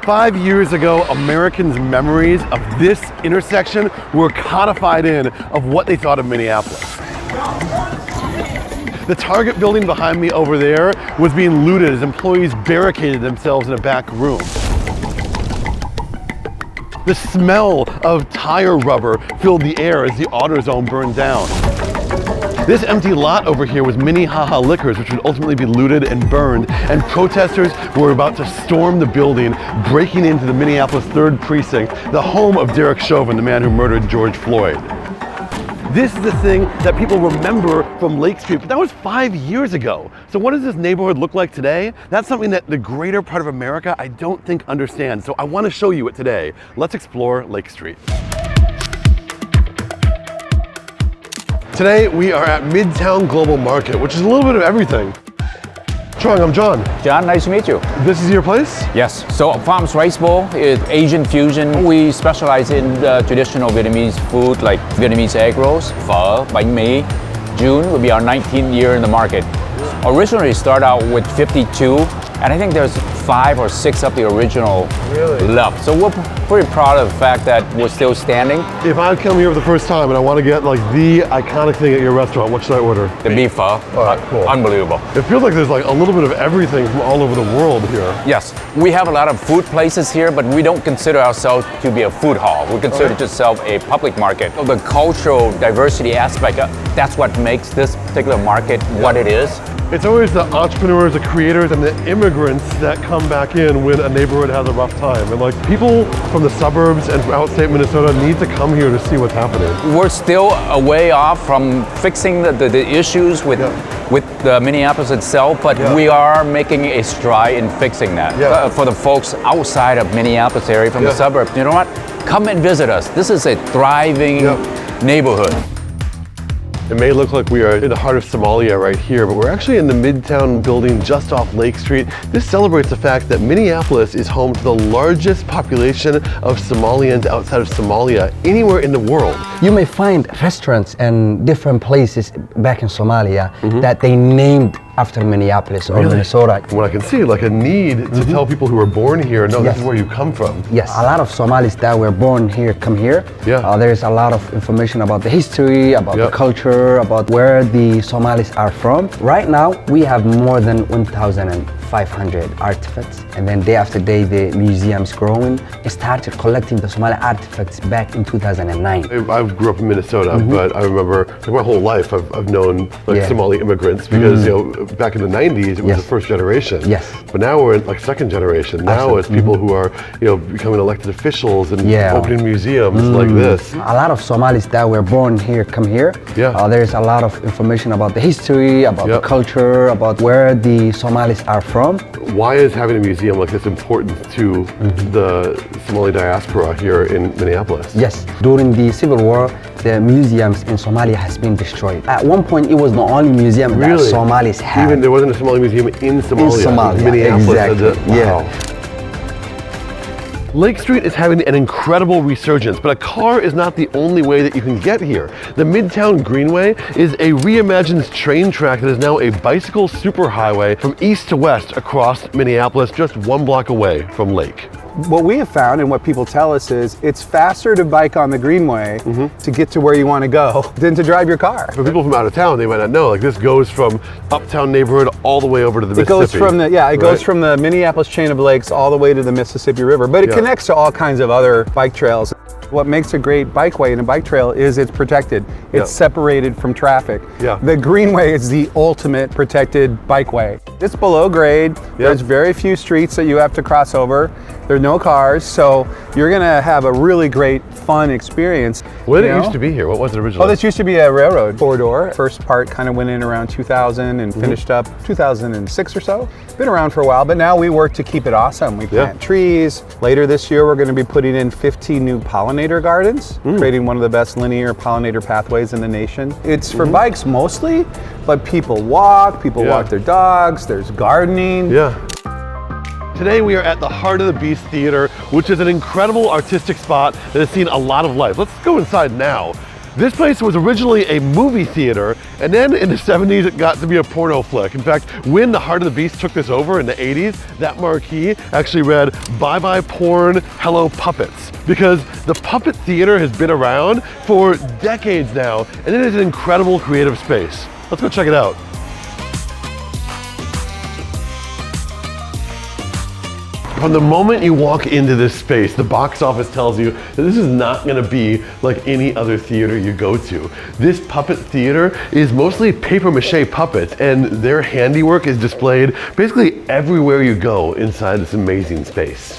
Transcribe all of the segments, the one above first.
5 years ago, Americans' memories of this intersection were codified in of what they thought of Minneapolis. The Target building behind me over there was being looted as employees barricaded themselves in a back room. The smell of tire rubber filled the air as the AutoZone burned down. This empty lot over here was Minnehaha Liquors, which would ultimately be looted and burned, and protesters were about to storm the building, breaking into the Minneapolis 3rd Precinct, the home of Derek Chauvin, the man who murdered George Floyd. This is the thing that people remember from Lake Street, but that was 5 years ago. So what does this neighborhood look like today? That's something that the greater part of America, I don't think, understands. So I want to show you it today. Let's explore Lake Street. Today we are at Midtown Global Market, which is a little bit of everything. Trung, I'm John. John, nice to meet you. This is your place? Yes. So Farm's Rice Bowl is Asian fusion. We specialize in traditional Vietnamese food like Vietnamese egg rolls, phở, bánh mì. June will be our 19th year in the market. Originally started out with 52, and I think there's 5 or 6 of the original left. So we're pretty proud of the fact that we're still standing. If I come here for the first time and I want to get like the iconic thing at your restaurant, what should I order? The beef pho. All right, cool. Unbelievable. It feels like there's like a little bit of everything from all over the world here. Yes, we have a lot of food places here, but we don't consider ourselves to be a food hall. We consider ourselves a public market. So the cultural diversity aspect, that's what makes this particular market what it is. It's always the entrepreneurs, the creators, and the immigrants that come back in when a neighborhood has a rough time. And like people from the suburbs and from outstate Minnesota need to come here to see what's happening. We're still a way off from fixing the issues with Minneapolis itself, but we are making a stride in fixing that. For the folks outside of Minneapolis area, from the suburbs, you know what? Come and visit us. This is a thriving neighborhood. It may look like we are in the heart of Somalia right here, but we're actually in the Midtown building just off Lake Street. This celebrates the fact that Minneapolis is home to the largest population of Somalians outside of Somalia anywhere in the world. You may find restaurants and different places back in Somalia that they named after Minneapolis or Minnesota. What I can see, like a need to tell people who are born here, no, this is where you come from. Yes, a lot of Somalis that were born here come here. There's a lot of information about the history, about the culture, about where the Somalis are from. Right now, we have more than 1,500 artifacts. And then day after day, the museum's growing. It started collecting the Somali artifacts back in 2009. I grew up in Minnesota, but I remember like, my whole life I've known like Somali immigrants because you know back in the 90s it was the first generation. But now we're in like second generation. Now it's people who are becoming elected officials and opening museums like this. A lot of Somalis that were born here come here. There's a lot of information about the history, about the culture, about where the Somalis are from. Why is having a museum like this important to the Somali diaspora here in Minneapolis? Yes, during the Civil War, the museums in Somalia has been destroyed. At one point, it was the only museum that Somalis had. Even there wasn't a Somali museum in Somalia. In Somalia, Minneapolis. Wow. Lake Street is having an incredible resurgence, but a car is not the only way that you can get here. The Midtown Greenway is a reimagined train track that is now a bicycle superhighway from east to west across Minneapolis, just 1 block away from Lake. What we have found and what people tell us is it's faster to bike on the Greenway to get to where you want to go than to drive your car. For people from out of town, they might not know, like this goes from uptown neighborhood all the way over to the Mississippi. It goes from the, goes from the Minneapolis chain of lakes all the way to the Mississippi River, but it connects to all kinds of other bike trails. What makes a great bikeway and a bike trail is it's protected. It's separated from traffic. The Greenway is the ultimate protected bikeway. It's below grade. There's very few streets that you have to cross over. There are no cars, so you're gonna have a really great, fun experience. What did it used to be here? What was it originally? Oh, this used to be a railroad corridor. First part kind of went in around 2000 and finished up 2006 or so. Been around for a while, but now we work to keep it awesome. We plant trees. Later this year, we're gonna be putting in 15 new pollinator gardens, creating one of the best linear pollinator pathways in the nation. It's for bikes mostly, but people walk their dogs, there's gardening. Today we are at the Heart of the Beast Theater, which is an incredible artistic spot that has seen a lot of life. Let's go inside now. This place was originally a movie theater, and then in the 70s it got to be a porno flick. In fact, when the Heart of the Beast took this over in the 80s, that marquee actually read, "Bye bye porn, hello puppets." Because the puppet theater has been around for decades now, and it is an incredible creative space. Let's go check it out. From the moment you walk into this space, the box office tells you that this is not going to be like any other theater you go to. This puppet theater is mostly paper mache puppets, and their handiwork is displayed basically everywhere you go inside this amazing space.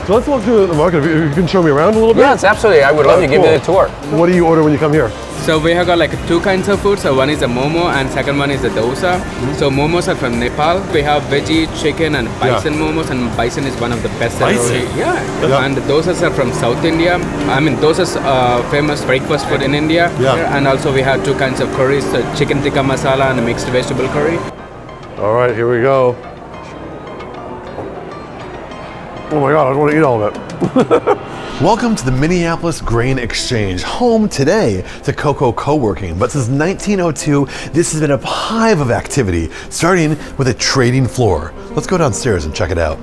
So let's walk through the market. If you can show me around a little bit. Yes, absolutely. I would love to give you the tour. What do you order when you come here? So we have got like two kinds of food. So one is the momo and second one is the dosa. So momos are from Nepal. We have veggie, chicken and bison momos, and bison is one of the best. Bison? Yeah. And the dosas are from South India. I mean, dosas are famous breakfast food in India. Yeah. And also we have two kinds of curries, so chicken tikka masala and a mixed vegetable curry. All right, here we go. Oh my God, I want to eat all of it. Welcome to the Minneapolis Grain Exchange, home today to cocoa co-working. But since 1902, this has been a hive of activity, starting with a trading floor. Let's go downstairs and check it out.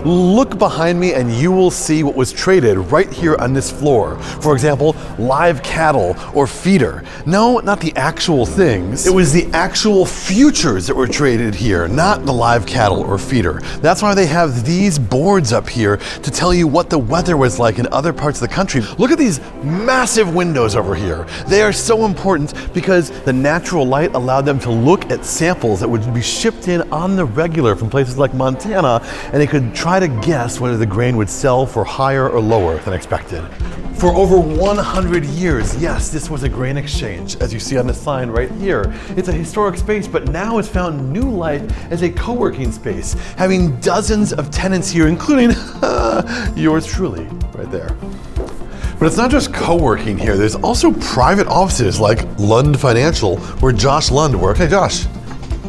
Look behind me and you will see what was traded right here on this floor. For example, live cattle or feeder. No, not the actual things. It was the actual futures that were traded here, not the live cattle or feeder. That's why they have these boards up here to tell you what the weather was like in other parts of the country. Look at these massive windows over here. They are so important because the natural light allowed them to look at samples that would be shipped in on the regular from places like Montana, and they could try to guess whether the grain would sell for higher or lower than expected. For over 100 years, yes, this was a grain exchange, as you see on the sign right here. It's a historic space, but now it's found new life as a co-working space, having dozens of tenants here, including yours truly, right there. But it's not just co-working here, there's also private offices like Lund Financial, where Josh Lund works. Hey Josh,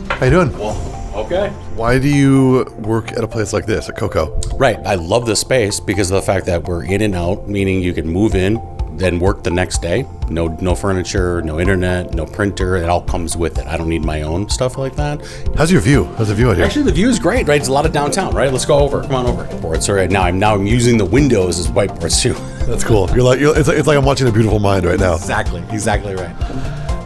how you doing? Well, okay. Why do you work at a place like this, at Coco? Right, I love this space because of the fact that we're in and out, meaning you can move in, then work the next day. No furniture, no internet, no printer, it all comes with it. I don't need my own stuff like that. How's your view? How's the view out here? Actually, the view is great, right? It's a lot of downtown, right? Let's go over, come on over. Boards, all right, now I'm using the windows as whiteboards too. That's cool. It's like I'm watching A Beautiful Mind right now. Exactly right.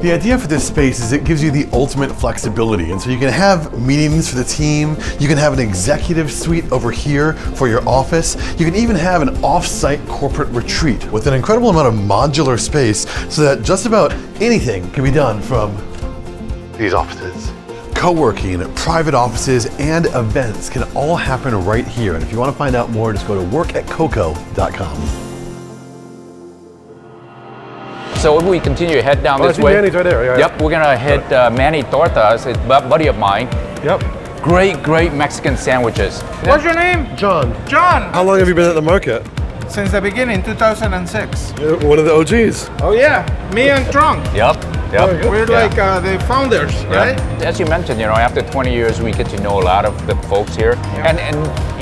The idea for this space is it gives you the ultimate flexibility. And so you can have meetings for the team, you can have an executive suite over here for your office, you can even have an off-site corporate retreat with an incredible amount of modular space so that just about anything can be done from these offices. Co-working, private offices, and events can all happen right here. And if you want to find out more, just go to workatcoco.com. So if we continue to head down this I see way. Manny's right there. Yeah. Yep, we're gonna hit Manny Tortas, a buddy of mine. Yep. Great Mexican sandwiches. What's your name? John. John. How long have you been at the market? Since the beginning, 2006. You're one of the OGs. Oh yeah, me and Trunk. Yep. We're like the founders, right? As you mentioned, after 20 years, we get to know a lot of the folks here. And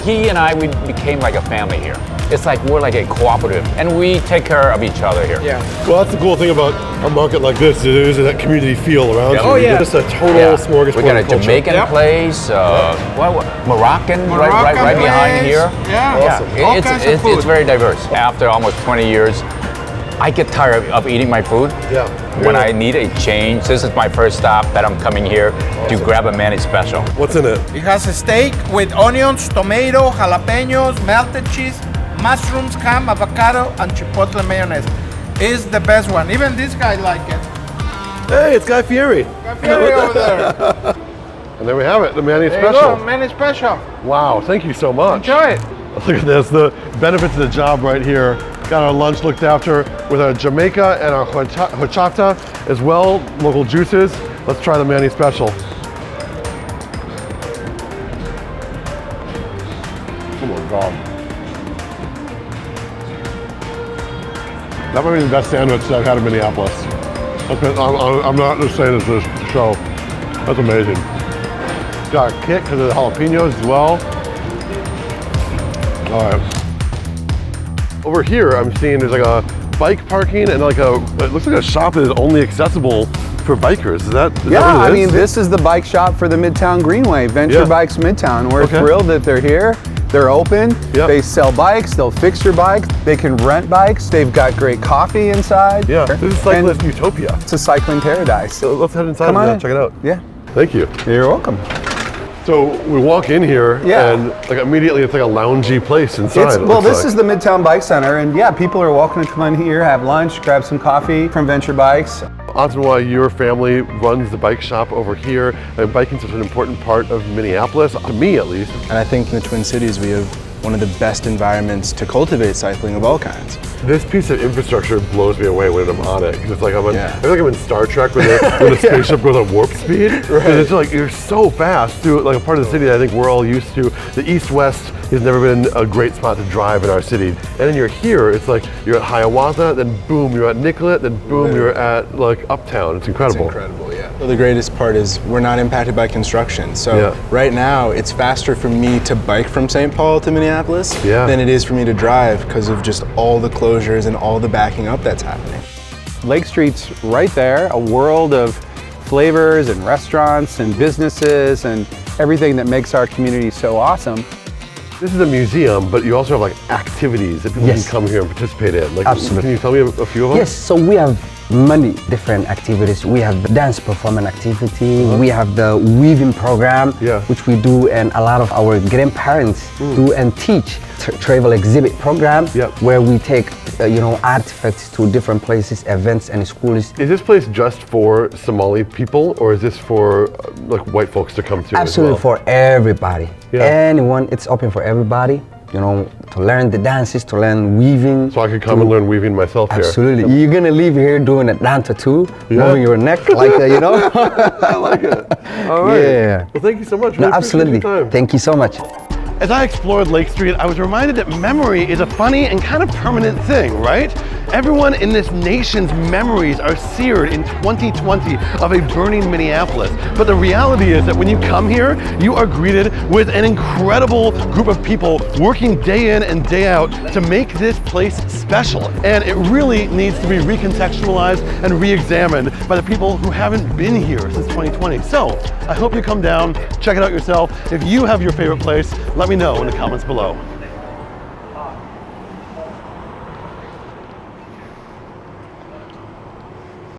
he and I, we became like a family here. It's like we're like a cooperative, and we take care of each other here. Yeah. Well, that's the cool thing about a market like this. There's that community feel around you. Oh, yeah. It's a total smorgasbord. We got a culture. Jamaican place, Moroccan right behind here. Yeah. Awesome. All kinds of food. It's very diverse. After almost 20 years, I get tired of eating my food. Yeah. When I need a change, this is my first stop that I'm coming here to grab a Manny special. What's in it? It has a steak with onions, tomato, jalapenos, melted cheese, mushrooms, ham, avocado, and chipotle mayonnaise. It's the best one. Even this guy like it. Hey, it's Guy Fieri. Guy Fieri over there. And there we have it, the Manny There special. you go, Manny special. Wow, thank you so much. Enjoy it. Look at this, the benefits of the job right here. Got our lunch looked after with our Jamaica and our horchata as well, local juices. Let's try the Manny special. Oh my God. That might be the best sandwich that I've had in Minneapolis. I'm not just saying this to show. That's amazing. Got a kick because of the jalapenos as well. All right. Over here, I'm seeing there's like a bike parking and like it looks like a shop that is only accessible for bikers. Is that what it is? I mean, this is the bike shop for the Midtown Greenway, Venture Bikes Midtown. We're thrilled that they're here. They're open. They sell bikes. They'll fix your bike. They can rent bikes. They've got great coffee inside. Yeah, this is cyclist utopia. It's a cycling paradise. So let's head inside and check it out. Yeah. Thank you. You're welcome. So we walk in here and like immediately it's like a loungy place inside. Well, this is the Midtown Bike Center, and yeah, people are welcome to come in here, have lunch, grab some coffee from Venture Bikes. Awesome why your family runs the bike shop over here, and biking is such an important part of Minneapolis, to me at least. And I think in the Twin Cities we have one of the best environments to cultivate cycling of all kinds. This piece of infrastructure blows me away when I'm on it. It's like I feel like I'm in Star Trek when the spaceship goes at warp speed. It's like you're so fast through like a part of the city that I think we're all used to. The east-west has never been a great spot to drive in our city. And then you're here, it's like you're at Hiawatha, then boom, you're at Nicollet, then boom, you're at like Uptown. It's incredible. It's incredible, yeah. So the greatest part is we're not impacted by construction. So right now, it's faster for me to bike from St. Paul to Minneapolis than it is for me to drive because of just all the closures and all the backing up that's happening. Lake Street's right there, a world of flavors and restaurants and businesses and everything that makes our community so awesome. This is a museum, but you also have like activities that people can come here and participate in. Like, absolutely. Can you tell me a few of them? Yes, so we have many different activities. We have the dance performance activity, we have the weaving program, which we do, and a lot of our grandparents do and teach. Travel exhibit program, where we take artifacts to different places, events and schools. Is this place just for Somali people, or is this for like white folks to come to? Absolutely, as well? for everybody. Anyone, it's open for everybody. You know, to learn the dances, to learn weaving. So I could come and learn weaving myself here. Absolutely. You're gonna leave here doing a down tattoo, moving your neck like that, you know? I like it. All right. Yeah. Well, thank you so much. No, absolutely. Thank you so much. As I explored Lake Street, I was reminded that memory is a funny and kind of permanent thing, right? Everyone in this nation's memories are seared in 2020 of a burning Minneapolis. But the reality is that when you come here, you are greeted with an incredible group of people working day in and day out to make this place special. And it really needs to be recontextualized and re-examined by the people who haven't been here since 2020. So I hope you come down, check it out yourself. If you have your favorite place, let me know in the comments below.